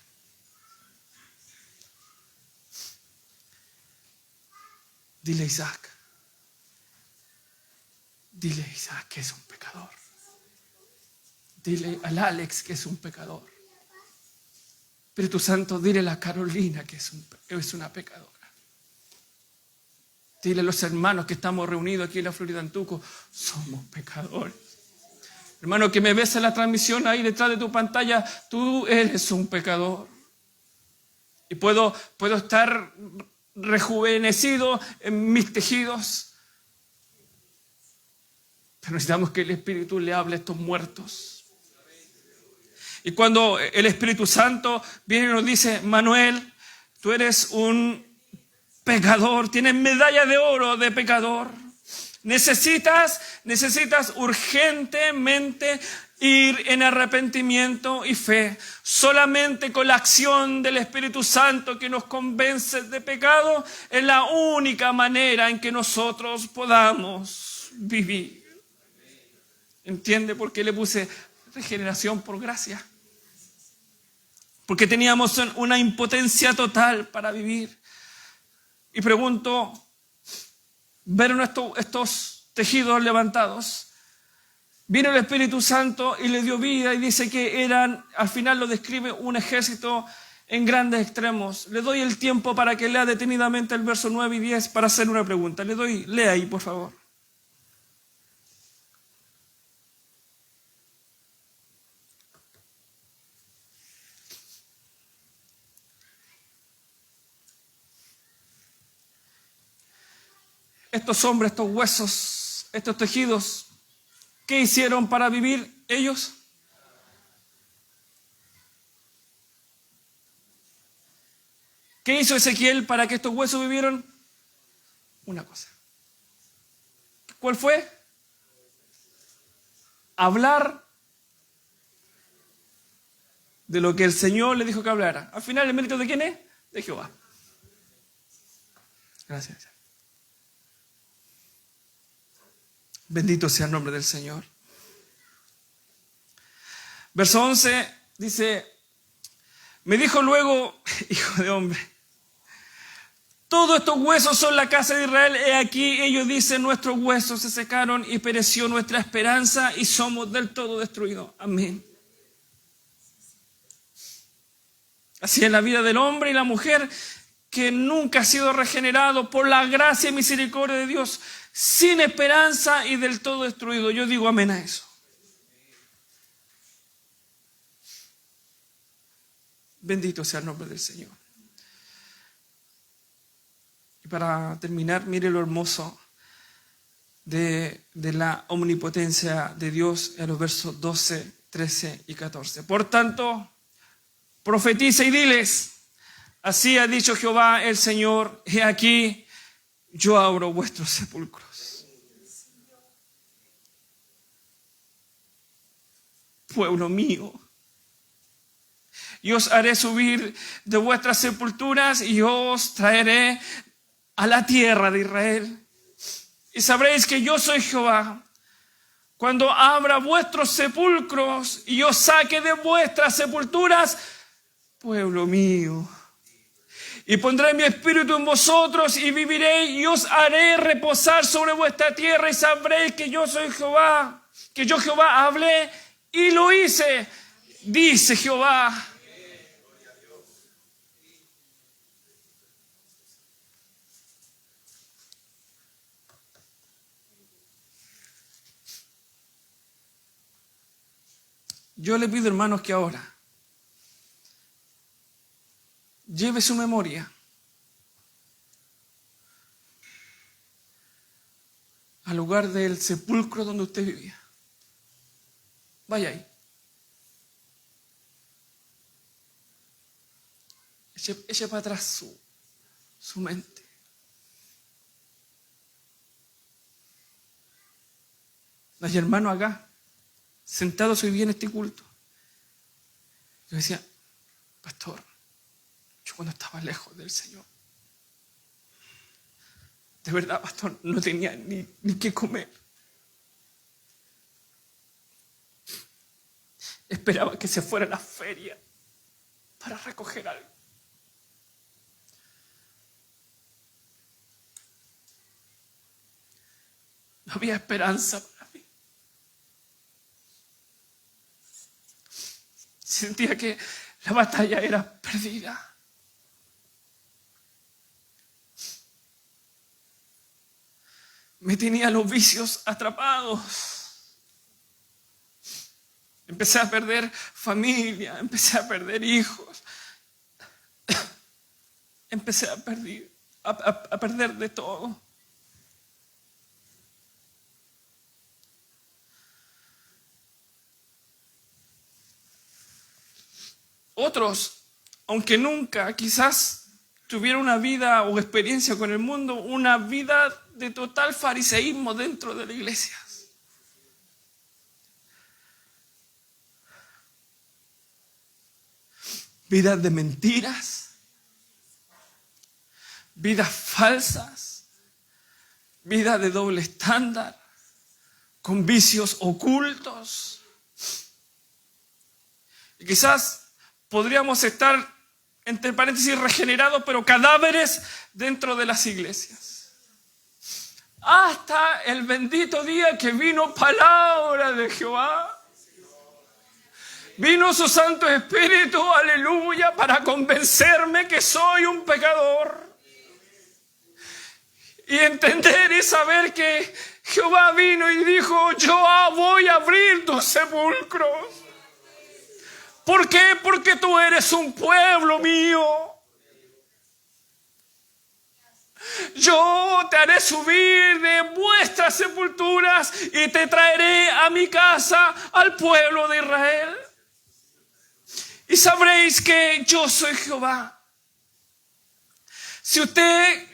Dile a Isaac. Dile a Isaac que es un pecador. Dile al Alex que es un pecador. Espíritu Santo, dile a la Carolina que es una pecadora. Dile a los hermanos que estamos reunidos aquí en la Florida Antuco, somos pecadores. Hermano, que me ves en la transmisión ahí detrás de tu pantalla, tú eres un pecador. Y puedo estar rejuvenecido en mis tejidos, pero necesitamos que el Espíritu le hable a estos muertos. Y cuando el Espíritu Santo viene y nos dice, Manuel, tú eres un pecador, tienes medalla de oro de pecador. Necesitas urgentemente ir en arrepentimiento y fe. Solamente con la acción del Espíritu Santo que nos convence de pecado es la única manera en que nosotros podamos vivir. ¿Entiende por qué le puse regeneración por gracia? Porque teníamos una impotencia total para vivir. Y pregunto, ¿vieron estos tejidos levantados? Vino el Espíritu Santo y le dio vida y dice que eran, al final lo describe, un ejército en grandes extremos. Le doy el tiempo para que lea detenidamente el verso 9 y 10 para hacer una pregunta. Lea ahí, por favor. Estos hombres, estos huesos, estos tejidos, ¿qué hicieron para vivir ellos? ¿Qué hizo Ezequiel para que estos huesos vivieron? Una cosa. ¿Cuál fue? Hablar de lo que el Señor le dijo que hablara. Al final, ¿el mérito de quién es? De Jehová. Gracias. Bendito sea el nombre del Señor. Verso 11 dice: me dijo luego, hijo de hombre, todos estos huesos son la casa de Israel. He aquí, ellos dicen, nuestros huesos se secaron y pereció nuestra esperanza y somos del todo destruidos. Amén. Así es la vida del hombre y la mujer que nunca ha sido regenerado por la gracia y misericordia de Dios, sin esperanza y del todo destruido. Yo digo amén a eso. Bendito sea el nombre del Señor. Y para terminar, mire lo hermoso de la omnipotencia de Dios en los versos 12, 13 y 14. Por tanto, profetiza y diles: así ha dicho Jehová el Señor, he aquí, yo abro vuestros sepulcros. Pueblo mío, y os haré subir de vuestras sepulturas y os traeré a la tierra de Israel. Y sabréis que yo soy Jehová, cuando abra vuestros sepulcros y os saque de vuestras sepulturas, pueblo mío. Y pondré mi espíritu en vosotros y viviréis y os haré reposar sobre vuestra tierra y sabréis que yo soy Jehová, que yo Jehová hablé y lo hice, dice Jehová. Yo le pido, hermanos, que ahora lleve su memoria al lugar del sepulcro donde usted vivía. Vaya ahí. Eche para atrás su mente. Hay hermanos acá, sentados hoy día en este culto. Yo decía, pastor, yo cuando estaba lejos del Señor, de verdad, pastor, no tenía ni qué comer. Esperaba que se fuera a la feria para recoger algo. No había esperanza para mí. Sentía que la batalla era perdida. Me tenía los vicios atrapados. Empecé a perder familia, empecé a perder hijos. Empecé a perder de todo. Otros, aunque nunca quizás tuvieron una vida o experiencia con el mundo, una vida de total fariseísmo dentro de la iglesia. Vidas de mentiras, vidas falsas, vidas de doble estándar, con vicios ocultos. Y quizás podríamos estar, entre paréntesis, regenerados, pero cadáveres dentro de las iglesias. Hasta el bendito día que vino palabra de Jehová. Vino su Santo Espíritu, aleluya, para convencerme que soy un pecador. Y entender y saber que Jehová vino y dijo, yo voy a abrir tus sepulcros. ¿Por qué? Porque tú eres un pueblo mío. Yo te haré subir de vuestras sepulturas y te traeré a mi casa, al pueblo de Israel. Y sabréis que yo soy Jehová. Si usted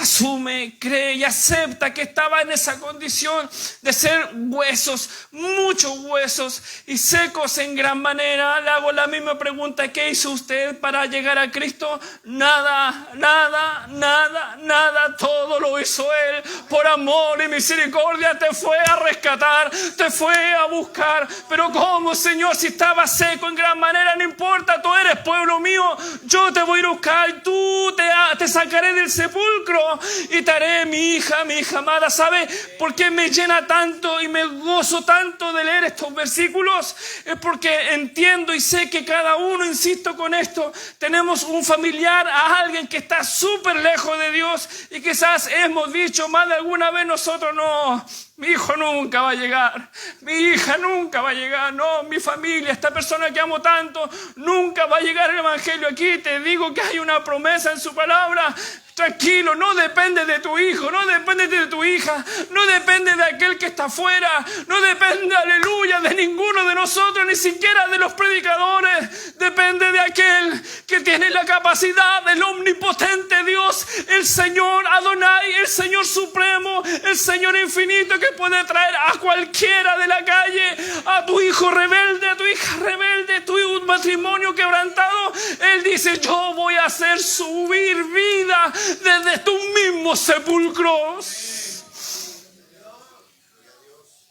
asume, cree y acepta que estaba en esa condición de ser huesos, muchos huesos y secos en gran manera. Le hago la misma pregunta: ¿qué hizo usted para llegar a Cristo? Nada, nada, nada, nada. Todo lo hizo Él por amor y misericordia. Te fue a rescatar, te fue a buscar. Pero ¿cómo, Señor? Si estaba seco en gran manera, no importa, tú eres pueblo mío, yo te voy a ir a buscar y tú te sacaré del sepulcro y te haré mi hija amada. ¿Sabe por qué me llena tanto y me gozo tanto de leer estos versículos? Es porque entiendo y sé que cada uno, insisto con esto, tenemos un familiar, a alguien que está súper lejos de Dios y quizás hemos dicho más de alguna vez nosotros: no, mi hijo nunca va a llegar, mi hija nunca va a llegar, no, mi familia, esta persona que amo tanto, nunca va a llegar el evangelio. Aquí te digo que hay una promesa en su palabra. Tranquilo, no depende de tu hijo, no depende de tu hija, no depende de aquel que está afuera, no depende, aleluya, de ninguno de nosotros, ni siquiera de los predicadores. Depende de aquel que tiene la capacidad del omnipotente Dios, el Señor Adonai, el Señor supremo, el Señor infinito, que puede traer a cualquiera de la calle, a tu hijo rebelde, a tu hija rebelde, tu matrimonio quebrantado. Él dice: yo voy a hacer subir vida desde tus mismos sepulcros.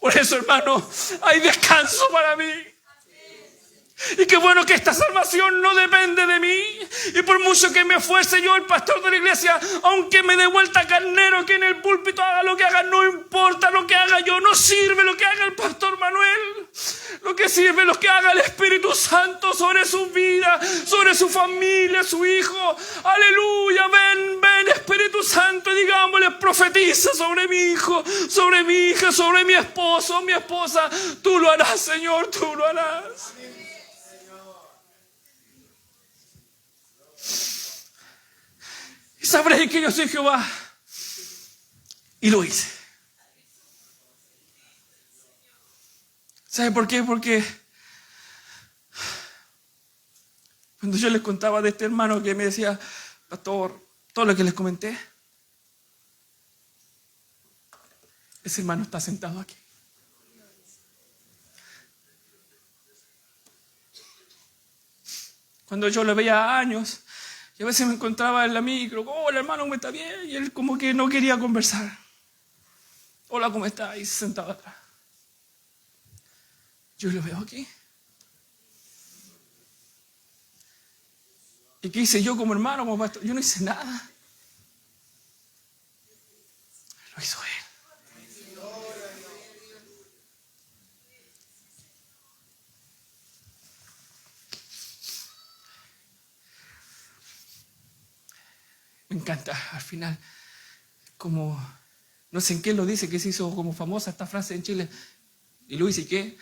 Por eso, hermano, hay descanso para mí. Y qué bueno que esta salvación no depende de mí. Y por mucho que me esfuerce yo, el pastor de la iglesia, aunque me dé vuelta carnero, que en el púlpito haga lo que haga, no importa lo que haga yo, no sirve lo que haga el pastor Manuel. Lo que sirve es lo que haga el Espíritu Santo sobre su vida, sobre su familia, su hijo. Aleluya, ven, ven Espíritu Santo, digámosle: profetiza sobre mi hijo, sobre mi hija, sobre mi esposo, mi esposa. Tú lo harás, Señor, tú lo harás. Y sabréis que yo soy Jehová. Y lo hice. ¿Sabe por qué? Porque cuando yo les contaba de este hermano que me decía: pastor, todo lo que les comenté, ese hermano está sentado aquí. Cuando yo lo veía años, y a veces me encontraba en la micro: hola hermano, ¿cómo está? Bien. Y él como que no quería conversar. Hola, ¿cómo está? Y se sentaba atrás. Yo lo veo aquí. ¿Y qué hice yo como hermano, como pastor? Yo no hice nada. Lo hizo él. Me encanta al final, como, no sé en qué lo dice, que se hizo como famosa esta frase en Chile: ¿y Luis y qué?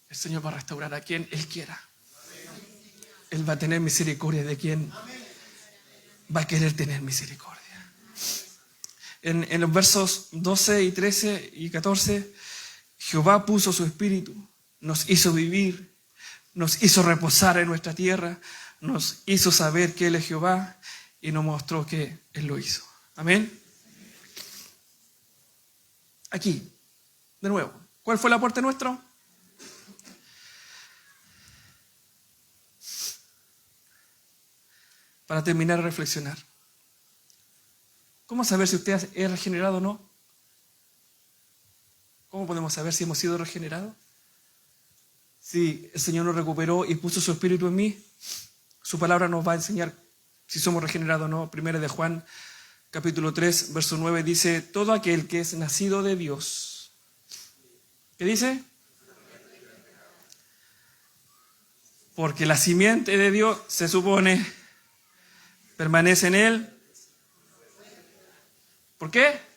El Señor va a restaurar a quien Él quiera. Él va a tener misericordia de quien va a querer tener misericordia. En los versos 12 y 13 y 14, Jehová puso su espíritu, nos hizo vivir, nos hizo reposar en nuestra tierra, nos hizo saber que Él es Jehová y nos mostró que Él lo hizo. Amén. Aquí, de nuevo, ¿cuál fue el aporte nuestro? Para terminar de reflexionar. ¿Cómo saber si usted es regenerado o no? ¿Cómo podemos saber si hemos sido regenerados? Si el Señor nos recuperó y puso su espíritu en mí, su palabra nos va a enseñar si somos regenerados o no. Primera de Juan, capítulo 3, verso 9, dice: todo aquel que es nacido de Dios. ¿Qué dice? Porque la simiente de Dios, se supone, permanece en él. ¿Por qué?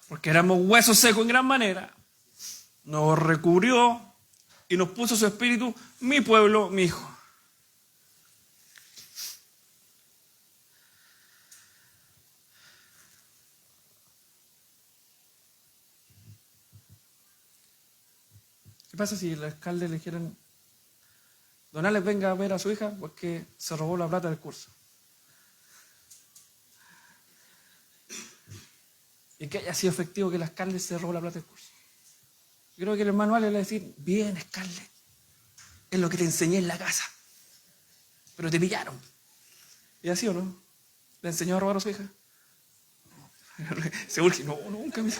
Porque éramos huesos secos en gran manera. Nos recubrió y nos puso su espíritu, mi pueblo, mi hijo. pasa si el alcalde le dijeran, don Alex, venga a ver a su hija porque se robó la plata del curso? Y que haya sido efectivo que el alcalde se robó la plata del curso. Yo creo que el hermano Alex le va a decir, bien, alcalde, es lo que te enseñé en la casa, pero te pillaron. ¿Y así o no? ¿Le enseñó a robar a su hija? Se urge, no, nunca me...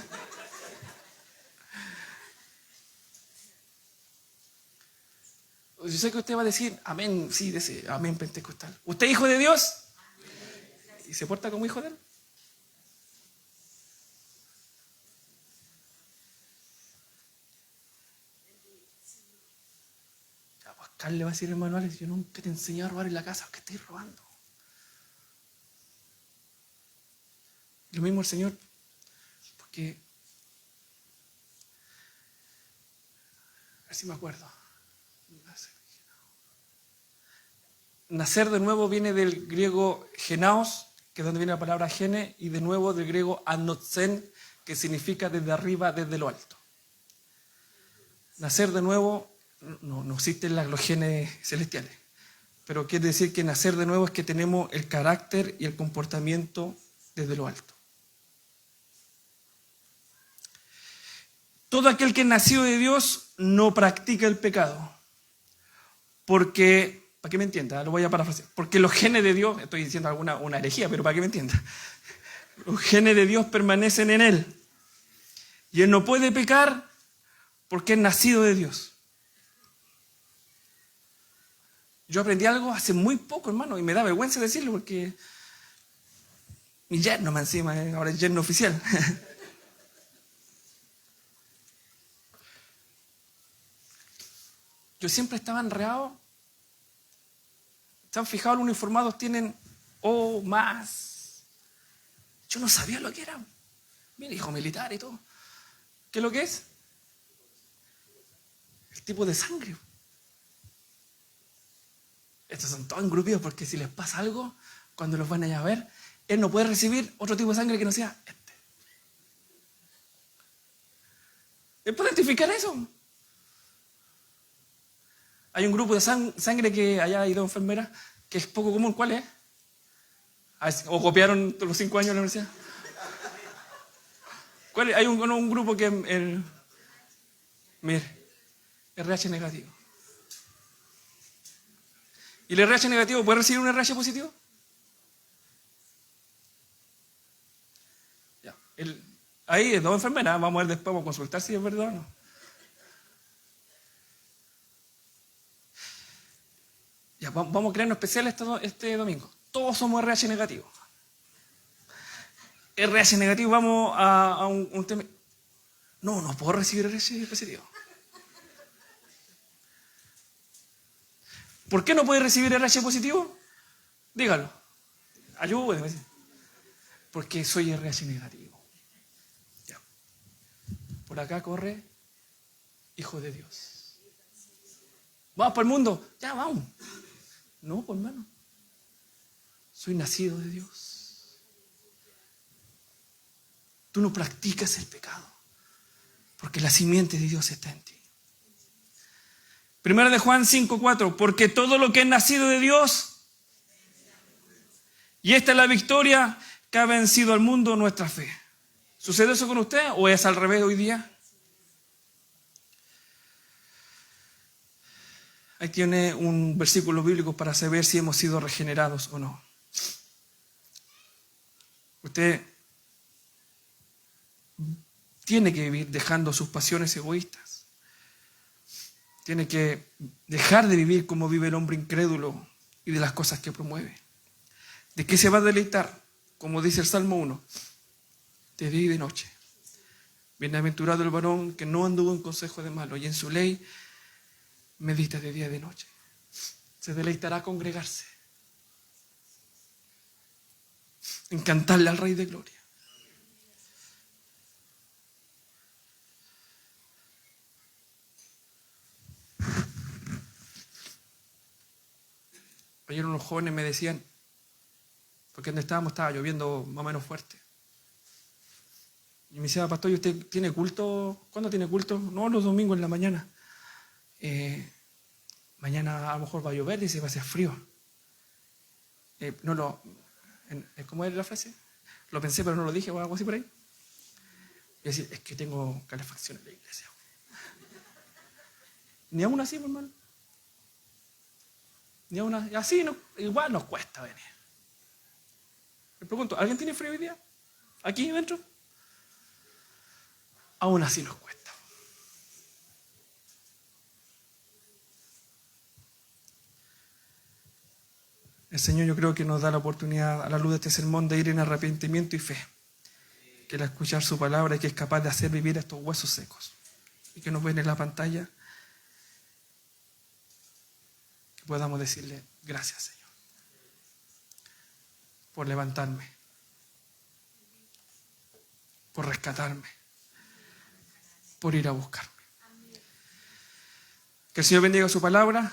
Yo sé que usted va a decir, amén, sí, dice, amén pentecostal. ¿Usted es hijo de Dios? ¿Y se porta como hijo de él? Ya, pues Carl le va a decir, hermano Alex, yo nunca te enseñé a robar en la casa, ¿qué estoy robando? Lo mismo el Señor, porque, a ver si me acuerdo. Nacer de nuevo viene del griego genaos, que es donde viene la palabra gene, y de nuevo del griego anotzen, que significa desde arriba, desde lo alto. Nacer de nuevo, no existen los genes celestiales, pero quiere decir que nacer de nuevo es que tenemos el carácter y el comportamiento desde lo alto. Todo aquel que nació de Dios no practica el pecado, porque... Para que me entienda, lo voy a parafrasear. Porque los genes de Dios, estoy diciendo una herejía, pero para que me entienda. Los genes de Dios permanecen en él. Y él no puede pecar porque es nacido de Dios. Yo aprendí algo hace muy poco, hermano, y me da vergüenza decirlo porque mi yerno me encima, ahora es yerno oficial. Yo siempre estaba enredado. ¿Se han fijado? Los uniformados tienen O más. Yo no sabía lo que era. Mira, hijo militar y todo. ¿Qué es lo que es? El tipo de sangre. Estos son todos engrupidos porque si les pasa algo, cuando los van a ver, él no puede recibir otro tipo de sangre que no sea este. ¿Él puede identificar eso? Hay un grupo de sangre que allá hay dos enfermeras que es poco común. ¿Cuál es? ¿O copiaron los 5 años en la universidad? ¿Cuál es? Hay un grupo que mire, RH negativo. ¿Y el RH negativo puede recibir un RH positivo? Ya. Ahí dos enfermeras, vamos a ver después, vamos a consultar si es verdad o no. Ya, vamos a crearnos especial este domingo. Todos somos RH negativo. RH negativo, vamos a un tema. No puedo recibir RH positivo. ¿Por qué no puede recibir RH positivo? Dígalo. Ayúdeme. Porque soy RH negativo. Ya. Por acá corre hijo de Dios. ¿Vamos por el mundo? Ya, vamos. No, pues hermano. Soy nacido de Dios. Tú no practicas el pecado, porque la simiente de Dios está en ti. Primera de Juan 5:4, porque todo lo que es nacido de Dios, y esta es la victoria que ha vencido al mundo, nuestra fe. ¿Sucede eso con usted o es al revés hoy día? Ahí tiene un versículo bíblico para saber si hemos sido regenerados o no. Usted tiene que vivir dejando sus pasiones egoístas. Tiene que dejar de vivir como vive el hombre incrédulo y de las cosas que promueve. ¿De qué se va a deleitar? Como dice el Salmo 1, de día y de noche. Bienaventurado el varón que no anduvo en consejo de malo y en su ley medita de día y de noche. Se deleitará congregarse, en cantarle al Rey de Gloria. Ayer unos jóvenes me decían, porque donde estábamos estaba lloviendo más o menos fuerte. Y me decía, pastor, ¿y usted tiene culto? ¿Cuándo tiene culto? No, los domingos en la mañana. Mañana a lo mejor va a llover, dice, va a ser frío. ¿Cómo era la frase? Lo pensé, pero no lo dije, o algo así por ahí. Y decir, es que tengo calefacción en la iglesia. Ni aún así, hermano. Ni aún así, igual nos cuesta venir. Le pregunto, ¿alguien tiene frío hoy día? ¿Aquí dentro? Aún así nos cuesta. El Señor, yo creo que nos da la oportunidad a la luz de este sermón de ir en arrepentimiento y fe. Que al escuchar su palabra y que es capaz de hacer vivir estos huesos secos. Y que nos ven en la pantalla. Que podamos decirle, gracias Señor. Por levantarme. Por rescatarme. Por ir a buscarme. Que el Señor bendiga su palabra.